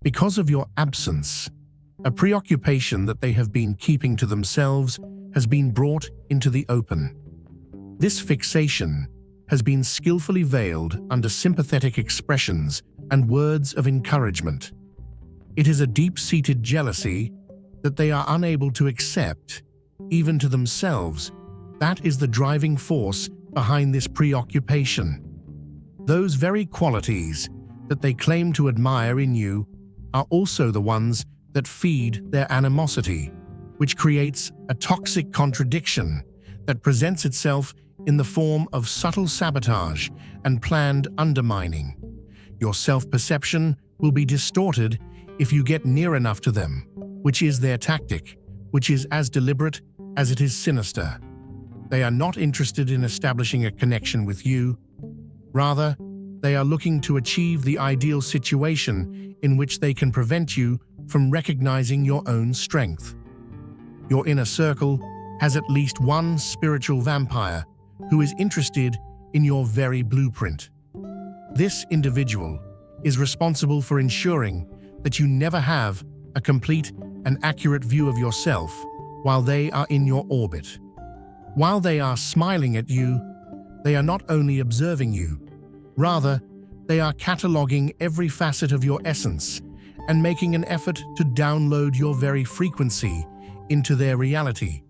Because of your absence, a preoccupation that they have been keeping to themselves has been brought into the open. This fixation has been skillfully veiled under sympathetic expressions and words of encouragement. It is a deep-seated jealousy that they are unable to accept, even to themselves. That is the driving force behind this preoccupation. Those very qualities that they claim to admire in you are also the ones that feed their animosity, which creates a toxic contradiction that presents itself in the form of subtle sabotage and planned undermining. Your self-perception will be distorted if you get near enough to them, which is their tactic, which is as deliberate as it is sinister. They are not interested in establishing a connection with you. Rather, they are looking to achieve the ideal situation in which they can prevent you from recognizing your own strength. Your inner circle has at least one spiritual vampire who is interested in your very blueprint. This individual is responsible for ensuring that you never have a complete and accurate view of yourself while they are in your orbit. While they are smiling at you, they are not only observing you, rather, they are cataloging every facet of your essence and making an effort to download your very frequency into their reality.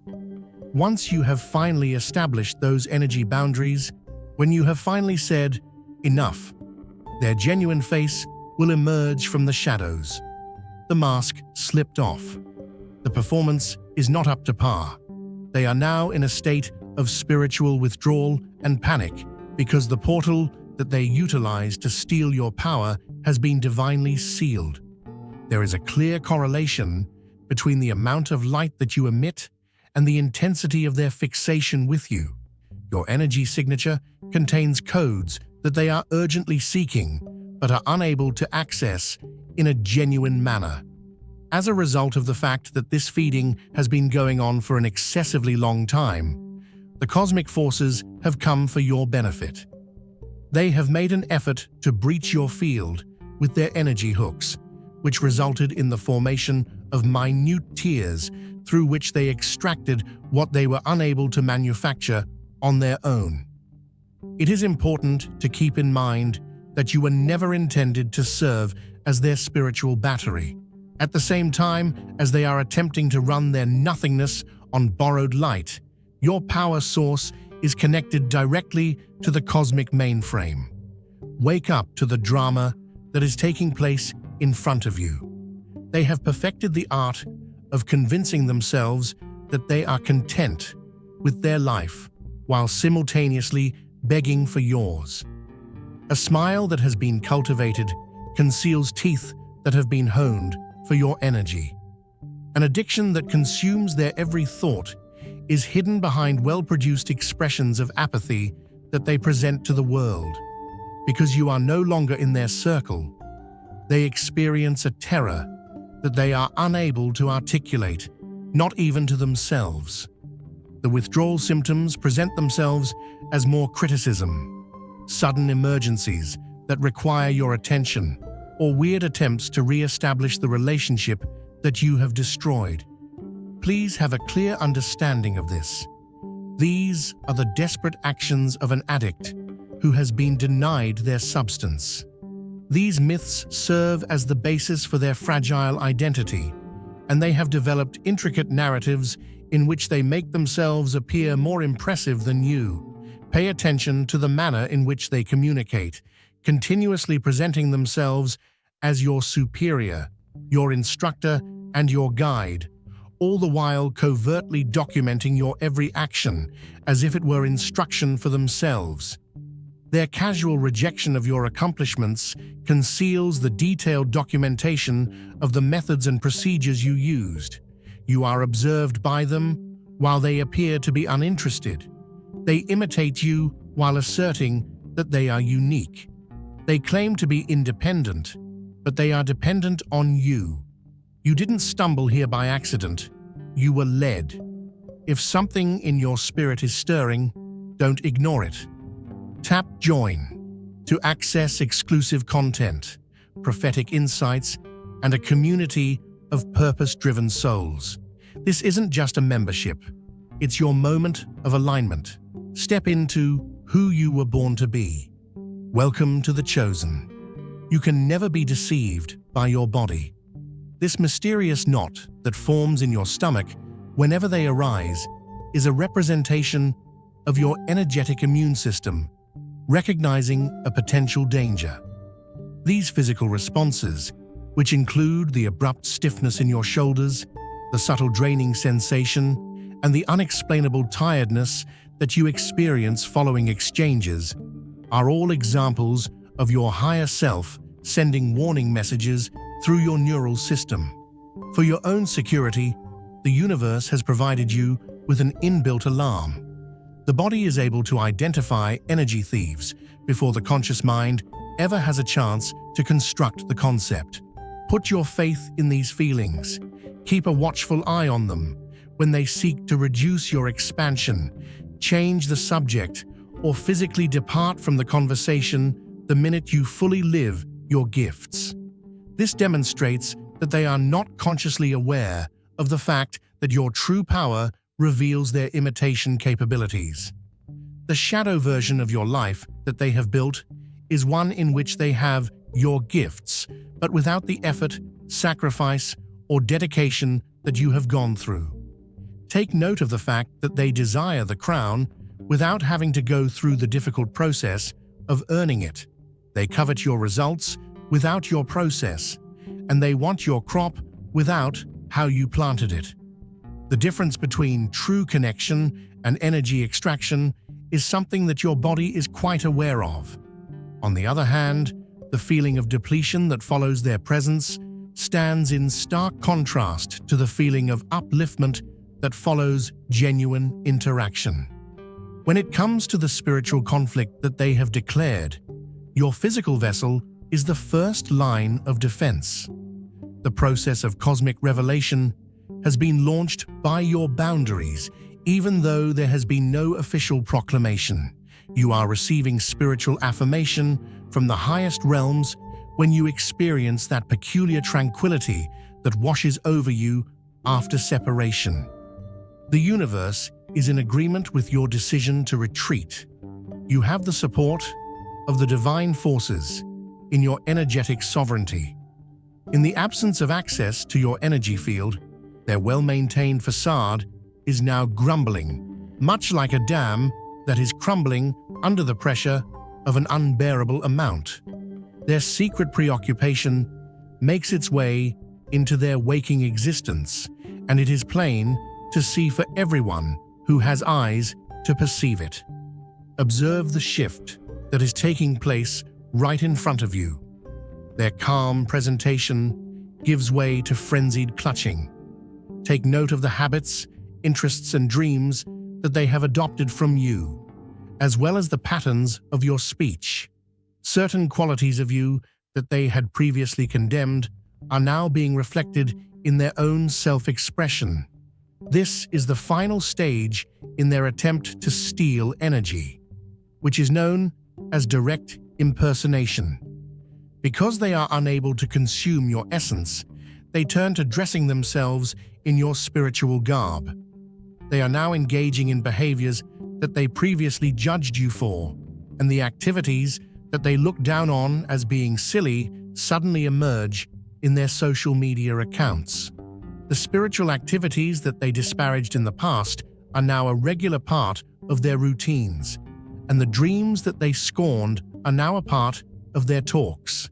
Once you have finally established those energy boundaries, when you have finally said, enough, their genuine face will emerge from the shadows. The mask slipped off. The performance is not up to par. They are now in a state of spiritual withdrawal and panic because the portal that they utilize to steal your power has been divinely sealed. There is a clear correlation between the amount of light that you emit and the intensity of their fixation with you. Your energy signature contains codes that they are urgently seeking but are unable to access in a genuine manner. As a result of the fact that this feeding has been going on for an excessively long time, the cosmic forces have come for your benefit. They have made an effort to breach your field with their energy hooks, which resulted in the formation of minute tears through which they extracted what they were unable to manufacture on their own. It is important to keep in mind that you were never intended to serve as their spiritual battery. At the same time as they are attempting to run their nothingness on borrowed light, your power source is connected directly to the cosmic mainframe. Wake up to the drama that is taking place in front of you. They have perfected the art of convincing themselves that they are content with their life while simultaneously begging for yours. A smile that has been cultivated conceals teeth that have been honed for your energy. An addiction that consumes their every thought is hidden behind well-produced expressions of apathy that they present to the world. Because you are no longer in their circle, they experience a terror that they are unable to articulate, not even to themselves. The withdrawal symptoms present themselves as more criticism, sudden emergencies that require your attention, or weird attempts to re-establish the relationship that you have destroyed. Please have a clear understanding of this. These are the desperate actions of an addict who has been denied their substance. These myths serve as the basis for their fragile identity, and they have developed intricate narratives in which they make themselves appear more impressive than you. Pay attention to the manner in which they communicate, continuously presenting themselves as your superior, your instructor, and your guide, all the while covertly documenting your every action as if it were instruction for themselves. Their casual rejection of your accomplishments conceals the detailed documentation of the methods and procedures you used. You are observed by them while they appear to be uninterested. They imitate you while asserting that they are unique. They claim to be independent, but they are dependent on you. You didn't stumble here by accident. You were led. If something in your spirit is stirring, don't ignore it. Tap Join to access exclusive content, prophetic insights, and a community of purpose-driven souls. This isn't just a membership. It's your moment of alignment. Step into who you were born to be. Welcome to the Chosen. You can never be deceived by your body. This mysterious knot that forms in your stomach whenever they arise is a representation of your energetic immune system, recognizing a potential danger. These physical responses, which include the abrupt stiffness in your shoulders, the subtle draining sensation, and the unexplainable tiredness that you experience following exchanges, are all examples of your higher self sending warning messages through your neural system. For your own security, the universe has provided you with an inbuilt alarm. The body is able to identify energy thieves before the conscious mind ever has a chance to construct the concept. Put your faith in these feelings. Keep a watchful eye on them when they seek to reduce your expansion, change the subject, or physically depart from the conversation the minute you fully live your gifts. This demonstrates that they are not consciously aware of the fact that your true power reveals their imitation capabilities. The shadow version of your life that they have built is one in which they have your gifts, but without the effort, sacrifice, or dedication that you have gone through. Take note of the fact that they desire the crown without having to go through the difficult process of earning it. They covet your results without your process, and they want your crop without how you planted it. The difference between true connection and energy extraction is something that your body is quite aware of. On the other hand, the feeling of depletion that follows their presence stands in stark contrast to the feeling of upliftment that follows genuine interaction. When it comes to the spiritual conflict that they have declared, your physical vessel is the first line of defense. The process of cosmic revelation has been launched by your boundaries, even though there has been no official proclamation. You are receiving spiritual affirmation from the highest realms when you experience that peculiar tranquility that washes over you after separation. The universe is in agreement with your decision to retreat. You have the support of the divine forces in your energetic sovereignty. In the absence of access to your energy field, their well-maintained facade is now grumbling, much like a dam that is crumbling under the pressure of an unbearable amount. Their secret preoccupation makes its way into their waking existence, and it is plain to see for everyone who has eyes to perceive it. Observe the shift that is taking place right in front of you. Their calm presentation gives way to frenzied clutching. Take note of the habits, interests, and dreams that they have adopted from you, as well as the patterns of your speech. Certain qualities of you that they had previously condemned are now being reflected in their own self-expression. This is the final stage in their attempt to steal energy, which is known as direct impersonation. Because they are unable to consume your essence, they turn to dressing themselves in your spiritual garb. They are now engaging in behaviors that they previously judged you for, and the activities that they look down on as being silly suddenly emerge in their social media accounts. The spiritual activities that they disparaged in the past are now a regular part of their routines, and the dreams that they scorned are now a part of their talks.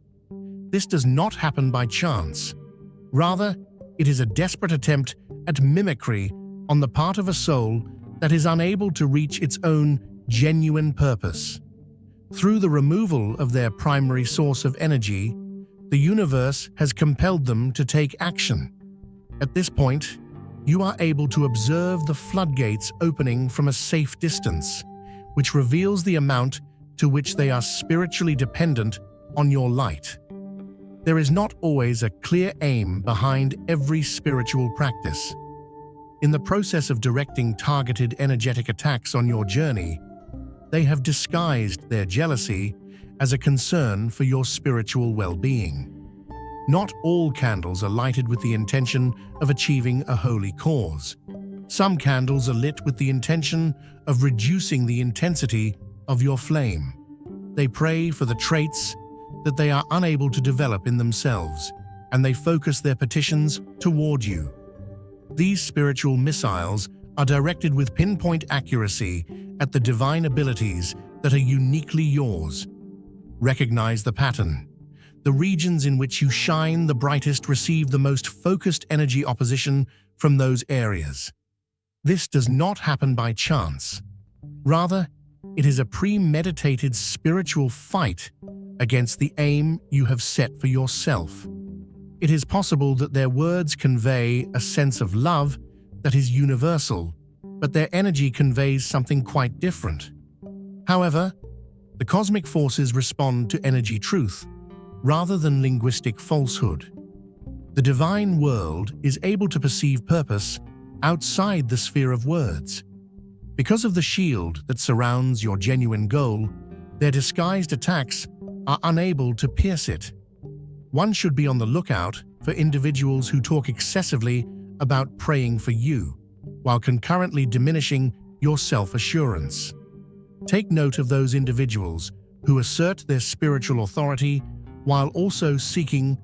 This does not happen by chance. Rather, it is a desperate attempt at mimicry on the part of a soul that is unable to reach its own genuine purpose. Through the removal of their primary source of energy, the universe has compelled them to take action. At this point, you are able to observe the floodgates opening from a safe distance, which reveals the amount to which they are spiritually dependent on your light. There is not always a clear aim behind every spiritual practice. In the process of directing targeted energetic attacks on your journey, they have disguised their jealousy as a concern for your spiritual well-being. Not all candles are lighted with the intention of achieving a holy cause. Some candles are lit with the intention of reducing the intensity of your flame. They pray for the traits that they are unable to develop in themselves, and they focus their petitions toward you. These spiritual missiles are directed with pinpoint accuracy at the divine abilities that are uniquely yours. Recognize the pattern. The regions in which you shine the brightest receive the most focused energy opposition from those areas. This does not happen by chance. Rather, it is a premeditated spiritual fight against the aim you have set for yourself. It is possible that their words convey a sense of love that is universal, but their energy conveys something quite different. However, the cosmic forces respond to energy truth rather than linguistic falsehood. The divine world is able to perceive purpose outside the sphere of words. Because of the shield that surrounds your genuine goal, their disguised attacks are unable to pierce it. One should be on the lookout for individuals who talk excessively about praying for you, while concurrently diminishing your self-assurance. Take note of those individuals who assert their spiritual authority while also seeking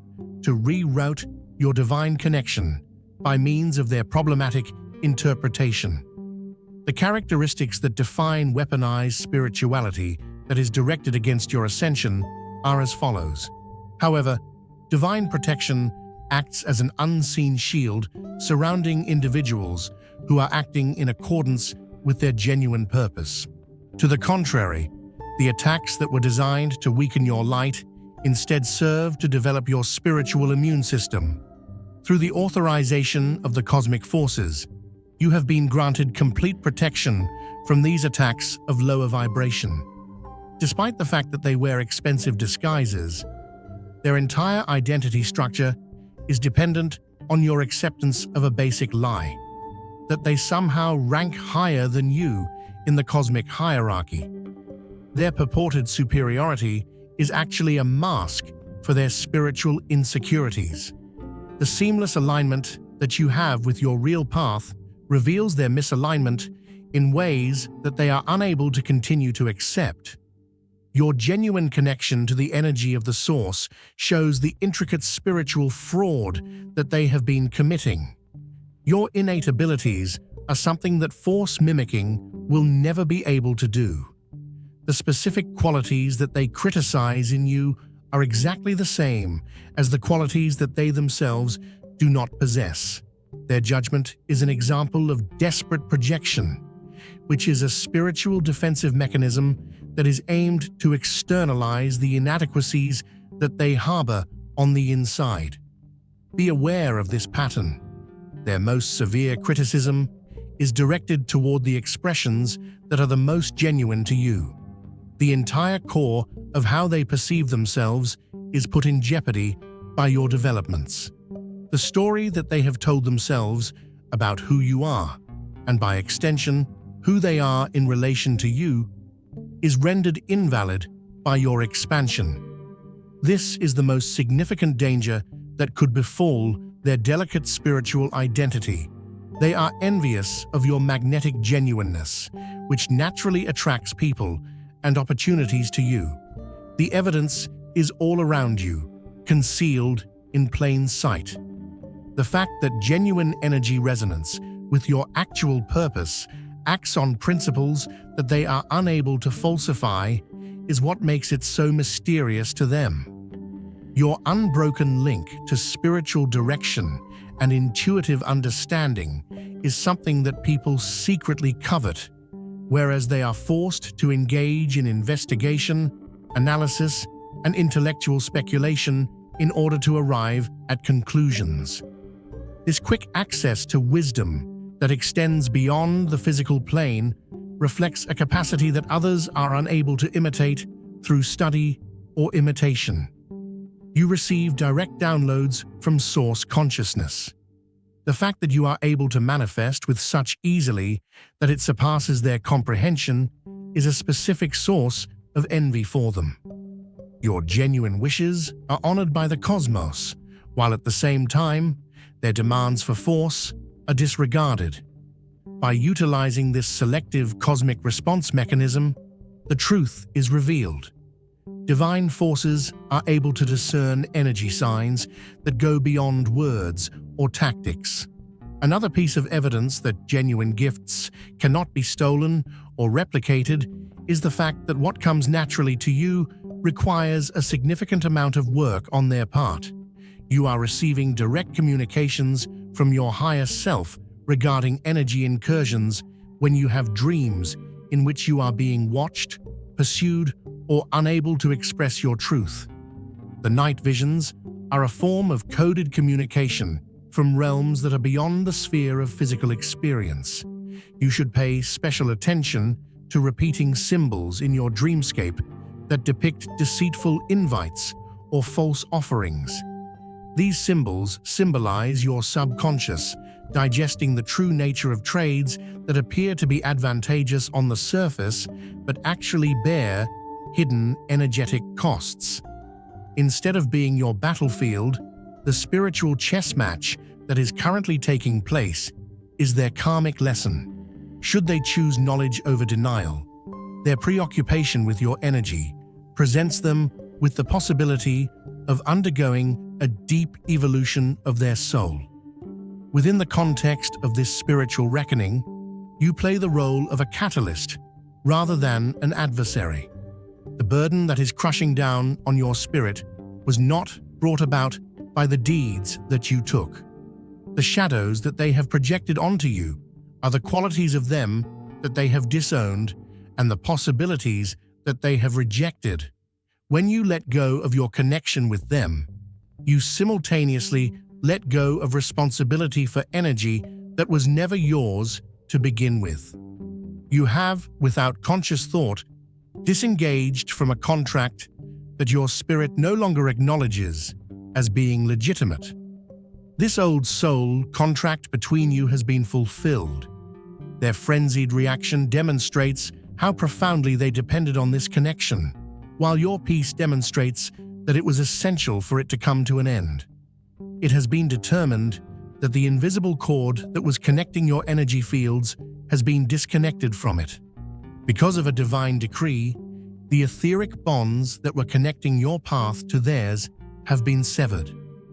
to reroute your divine connection by means of their problematic interpretation. The characteristics that define weaponized spirituality that is directed against your ascension are as follows. However, divine protection acts as an unseen shield surrounding individuals who are acting in accordance with their genuine purpose. To the contrary, the attacks that were designed to weaken your light instead serve to develop your spiritual immune system. Through the authorization of the cosmic forces, you have been granted complete protection from these attacks of lower vibration. Despite the fact that they wear expensive disguises, their entire identity structure is dependent on your acceptance of a basic lie, that they somehow rank higher than you in the cosmic hierarchy. Their purported superiority is actually a mask for their spiritual insecurities. The seamless alignment that you have with your real path reveals their misalignment in ways that they are unable to continue to accept. Your genuine connection to the energy of the source shows the intricate spiritual fraud that they have been committing. Your innate abilities are something that force mimicking will never be able to do. The specific qualities that they criticize in you are exactly the same as the qualities that they themselves do not possess. Their judgment is an example of desperate projection, which is a spiritual defensive mechanism that is aimed to externalize the inadequacies that they harbor on the inside. Be aware of this pattern. Their most severe criticism is directed toward the expressions that are the most genuine to you. The entire core of how they perceive themselves is put in jeopardy by your developments. The story that they have told themselves about who you are, and by extension, who they are in relation to you, is rendered invalid by your expansion. This is the most significant danger that could befall their delicate spiritual identity. They are envious of your magnetic genuineness, which naturally attracts people and opportunities to you. The evidence is all around you, concealed in plain sight. The fact that genuine energy resonance with your actual purpose acts on principles that they are unable to falsify is what makes it so mysterious to them. Your unbroken link to spiritual direction and intuitive understanding is something that people secretly covet, whereas they are forced to engage in investigation, analysis, and intellectual speculation in order to arrive at conclusions. This quick access to wisdom that extends beyond the physical plane reflects a capacity that others are unable to imitate through study or imitation. You receive direct downloads from source consciousness. The fact that you are able to manifest with such easily that it surpasses their comprehension is a specific source of envy for them. Your genuine wishes are honored by the cosmos, while at the same time, their demands for force are disregarded. By utilizing this selective cosmic response mechanism, the truth is revealed. Divine forces are able to discern energy signs that go beyond words or tactics. Another piece of evidence that genuine gifts cannot be stolen or replicated is the fact that what comes naturally to you requires a significant amount of work on their part. You are receiving direct communications from your higher self regarding energy incursions when you have dreams in which you are being watched, pursued, or unable to express your truth. The night visions are a form of coded communication from realms that are beyond the sphere of physical experience. You should pay special attention to repeating symbols in your dreamscape that depict deceitful invites or false offerings. These symbols symbolize your subconscious, digesting the true nature of trades that appear to be advantageous on the surface but actually bear hidden energetic costs. Instead of being your battlefield, the spiritual chess match that is currently taking place is their karmic lesson. Should they choose knowledge over denial, their preoccupation with your energy presents them with the possibility of undergoing a deep evolution of their soul. Within the context of this spiritual reckoning, you play the role of a catalyst rather than an adversary. The burden that is crushing down on your spirit was not brought about by the deeds that you took. The shadows that they have projected onto you are the qualities of them that they have disowned and the possibilities that they have rejected. When you let go of your connection with them, you simultaneously let go of responsibility for energy that was never yours to begin with. You have, without conscious thought, disengaged from a contract that your spirit no longer acknowledges as being legitimate. This old soul contract between you has been fulfilled. Their frenzied reaction demonstrates how profoundly they depended on this connection, while your peace demonstrates that it was essential for it to come to an end. It has been determined that the invisible cord that was connecting your energy fields has been disconnected from it. Because of a divine decree, the etheric bonds that were connecting your path to theirs have been severed.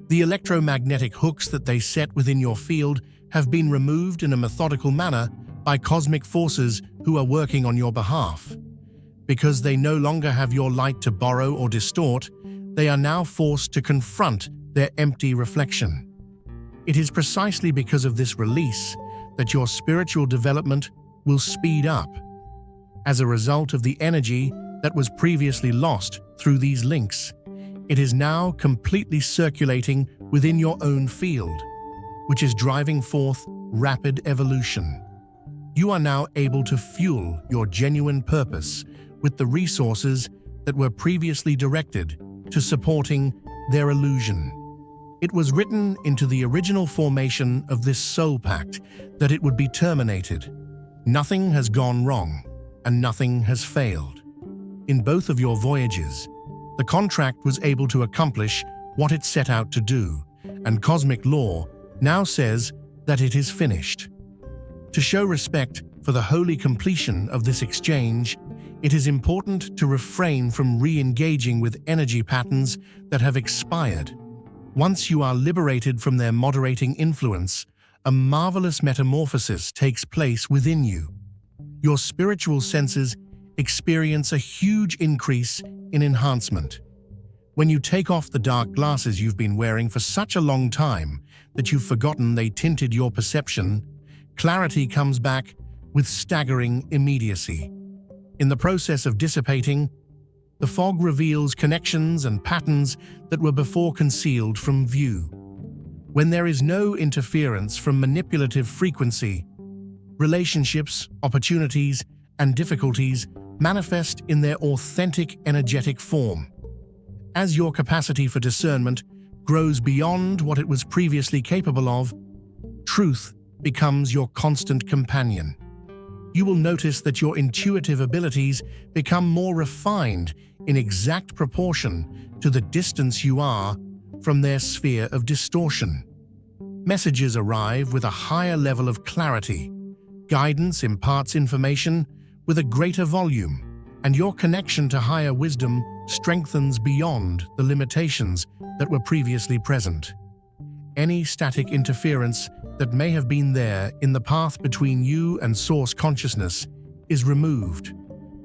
The electromagnetic hooks that they set within your field have been removed in a methodical manner by cosmic forces who are working on your behalf. Because they no longer have your light to borrow or distort, they are now forced to confront their empty reflection. It is precisely because of this release that your spiritual development will speed up. As a result of the energy that was previously lost through these links, it is now completely circulating within your own field, which is driving forth rapid evolution. You are now able to fuel your genuine purpose with the resources that were previously directed to supporting their illusion. It was written into the original formation of this soul pact that it would be terminated. Nothing has gone wrong, and nothing has failed. In both of your voyages, the contract was able to accomplish what it set out to do, and cosmic law now says that it is finished. To show respect for the holy completion of this exchange, it is important to refrain from re-engaging with energy patterns that have expired. Once you are liberated from their moderating influence, a marvelous metamorphosis takes place within you. Your spiritual senses experience a huge increase in enhancement. When you take off the dark glasses you've been wearing for such a long time that you've forgotten they tinted your perception, clarity comes back with staggering immediacy. In the process of dissipating, the fog reveals connections and patterns that were before concealed from view. When there is no interference from manipulative frequency, relationships, opportunities, and difficulties manifest in their authentic energetic form. As your capacity for discernment grows beyond what it was previously capable of, truth becomes your constant companion. You will notice that your intuitive abilities become more refined in exact proportion to the distance you are from their sphere of distortion. Messages arrive with a higher level of clarity. Guidance imparts information with a greater volume, and your connection to higher wisdom strengthens beyond the limitations that were previously present. Any static interference that may have been there in the path between you and source consciousness is removed.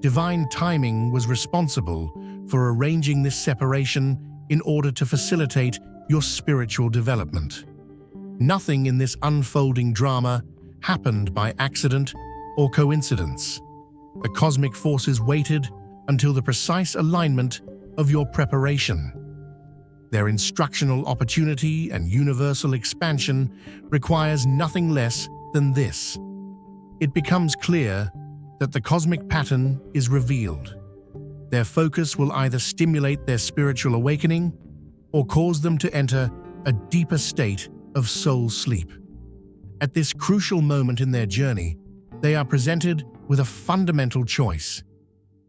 Divine timing was responsible for arranging this separation in order to facilitate your spiritual development. Nothing in this unfolding drama happened by accident or coincidence. The cosmic forces waited until the precise alignment of your preparation. Their instructional opportunity and universal expansion requires nothing less than this. It becomes clear that the cosmic pattern is revealed. Their focus will either stimulate their spiritual awakening or cause them to enter a deeper state of soul sleep. At this crucial moment in their journey, they are presented with a fundamental choice.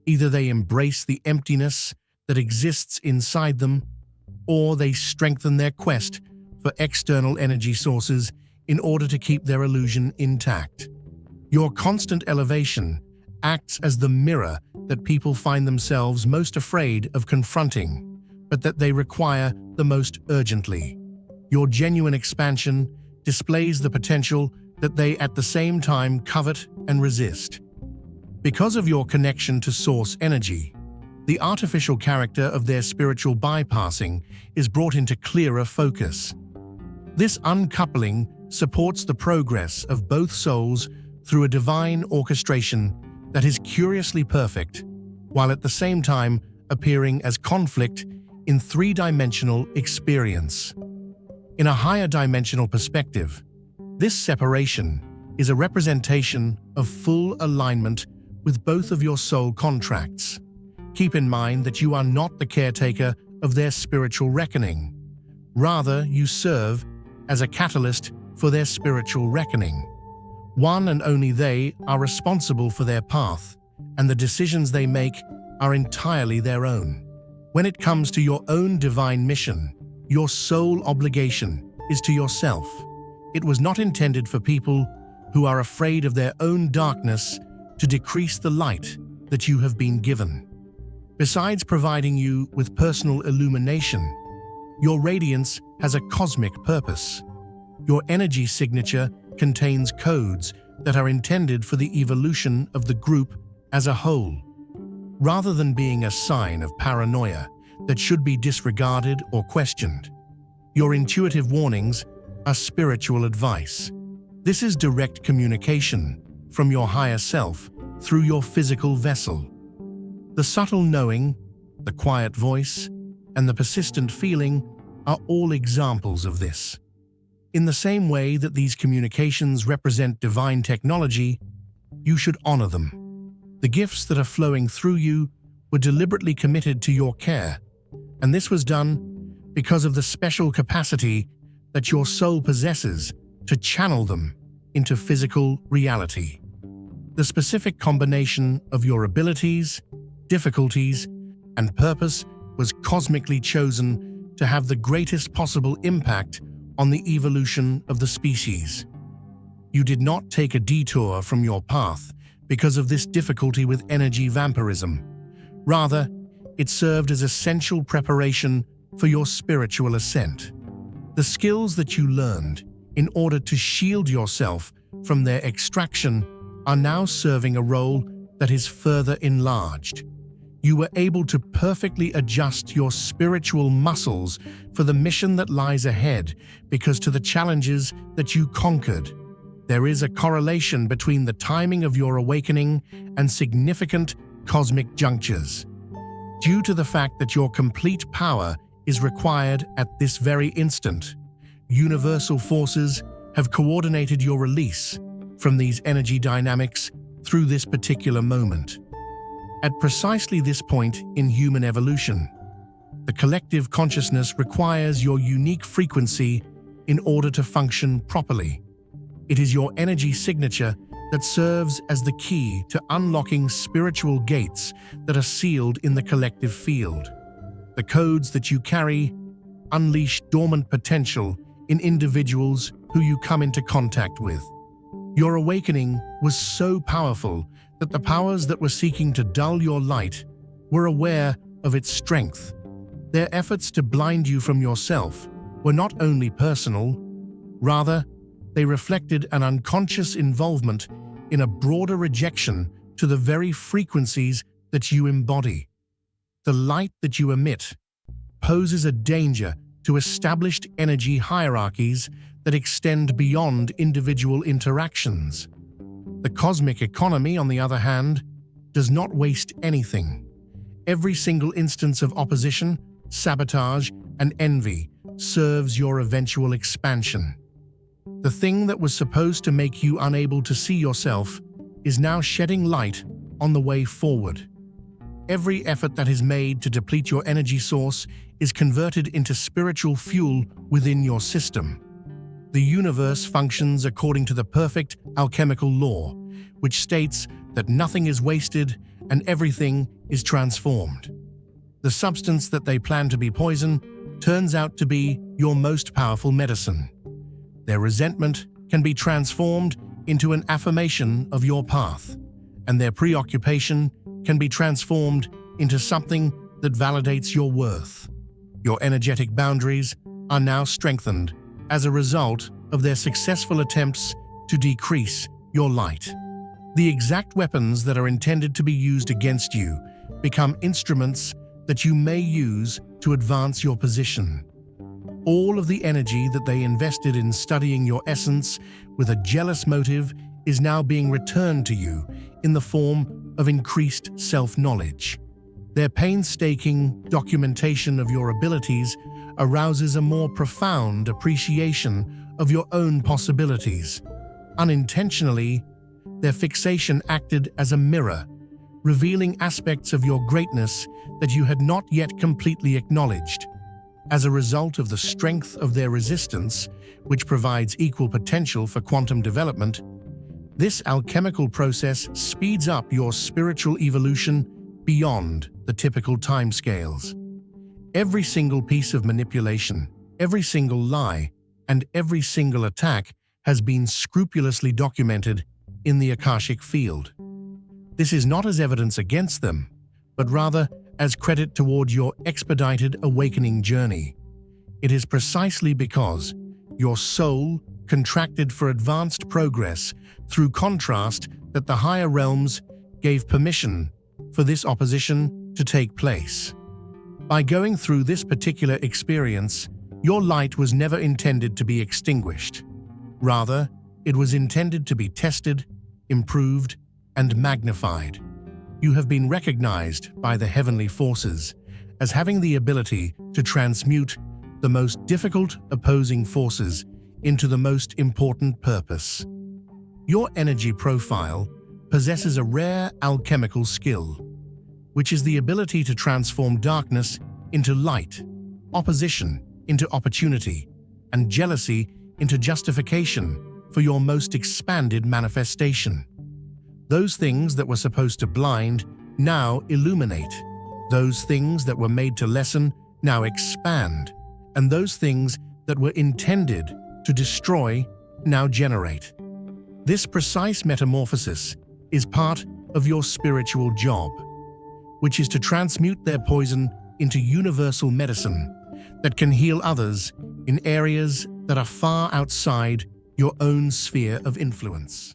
Either they embrace the emptiness that exists inside them, or they strengthen their quest for external energy sources in order to keep their illusion intact. Your constant elevation acts as the mirror that people find themselves most afraid of confronting, but that they require the most urgently. Your genuine expansion displays the potential that they at the same time covet and resist. Because of your connection to source energy, the artificial character of their spiritual bypassing is brought into clearer focus. This uncoupling supports the progress of both souls through a divine orchestration that is curiously perfect, while at the same time appearing as conflict in three-dimensional experience. In a higher dimensional perspective, this separation is a representation of full alignment with both of your soul contracts. Keep in mind that you are not the caretaker of their spiritual reckoning. Rather, you serve as a catalyst for their spiritual reckoning. One and only they are responsible for their path, and the decisions they make are entirely their own. When it comes to your own divine mission, your sole obligation is to yourself. It was not intended for people who are afraid of their own darkness to decrease the light that you have been given. Besides providing you with personal illumination, your radiance has a cosmic purpose. Your energy signature contains codes that are intended for the evolution of the group as a whole. Rather than being a sign of paranoia that should be disregarded or questioned, your intuitive warnings are spiritual advice. This is direct communication from your higher self through your physical vessel. The subtle knowing, the quiet voice, and the persistent feeling are all examples of this. In the same way that these communications represent divine technology, you should honor them. The gifts that are flowing through you were deliberately committed to your care, and this was done because of the special capacity that your soul possesses to channel them into physical reality. The specific combination of your abilities, difficulties, and purpose was cosmically chosen to have the greatest possible impact on the evolution of the species. You did not take a detour from your path because of this difficulty with energy vampirism. Rather, it served as essential preparation for your spiritual ascent. The skills that you learned in order to shield yourself from their extraction are now serving a role that is further enlarged. You were able to perfectly adjust your spiritual muscles for the mission that lies ahead because to the challenges that you conquered. There is a correlation between the timing of your awakening and significant cosmic junctures. Due to the fact that your complete power is required at this very instant, universal forces have coordinated your release from these energy dynamics through this particular moment. At precisely this point in human evolution, the collective consciousness requires your unique frequency in order to function properly. It is your energy signature that serves as the key to unlocking spiritual gates that are sealed in the collective field. The codes that you carry unleash dormant potential in individuals who you come into contact with. Your awakening was so powerful that the powers that were seeking to dull your light were aware of its strength. Their efforts to blind you from yourself were not only personal, rather, they reflected an unconscious involvement in a broader rejection to the very frequencies that you embody. The light that you emit poses a danger to established energy hierarchies that extend beyond individual interactions. The cosmic economy, on the other hand, does not waste anything. Every single instance of opposition, sabotage, and envy serves your eventual expansion. The thing that was supposed to make you unable to see yourself is now shedding light on the way forward. Every effort that is made to deplete your energy source is converted into spiritual fuel within your system. The universe functions according to the perfect alchemical law, which states that nothing is wasted and everything is transformed. The substance that they plan to be poison turns out to be your most powerful medicine. Their resentment can be transformed into an affirmation of your path, and their preoccupation can be transformed into something that validates your worth. Your energetic boundaries are now strengthened as a result of their successful attempts to decrease your light. The exact weapons that are intended to be used against you become instruments that you may use to advance your position. All of the energy that they invested in studying your essence with a jealous motive is now being returned to you in the form of increased self-knowledge. Their painstaking documentation of your abilities arouses a more profound appreciation of your own possibilities. Unintentionally, their fixation acted as a mirror, revealing aspects of your greatness that you had not yet completely acknowledged. As a result of the strength of their resistance, which provides equal potential for quantum development, this alchemical process speeds up your spiritual evolution beyond the typical timescales. Every single piece of manipulation, every single lie, and every single attack has been scrupulously documented in the Akashic field. This is not as evidence against them, but rather as credit toward your expedited awakening journey. It is precisely because your soul contracted for advanced progress through contrast that the higher realms gave permission for this opposition to take place. By going through this particular experience, your light was never intended to be extinguished. Rather, it was intended to be tested, improved, and magnified. You have been recognized by the heavenly forces as having the ability to transmute the most difficult opposing forces into the most important purpose. Your energy profile possesses a rare alchemical skill, which is the ability to transform darkness into light, opposition into opportunity, and jealousy into justification for your most expanded manifestation. Those things that were supposed to blind now illuminate. Those things that were made to lessen now expand. And those things that were intended to destroy now generate. This precise metamorphosis is part of your spiritual job, which is to transmute their poison into universal medicine that can heal others in areas that are far outside your own sphere of influence.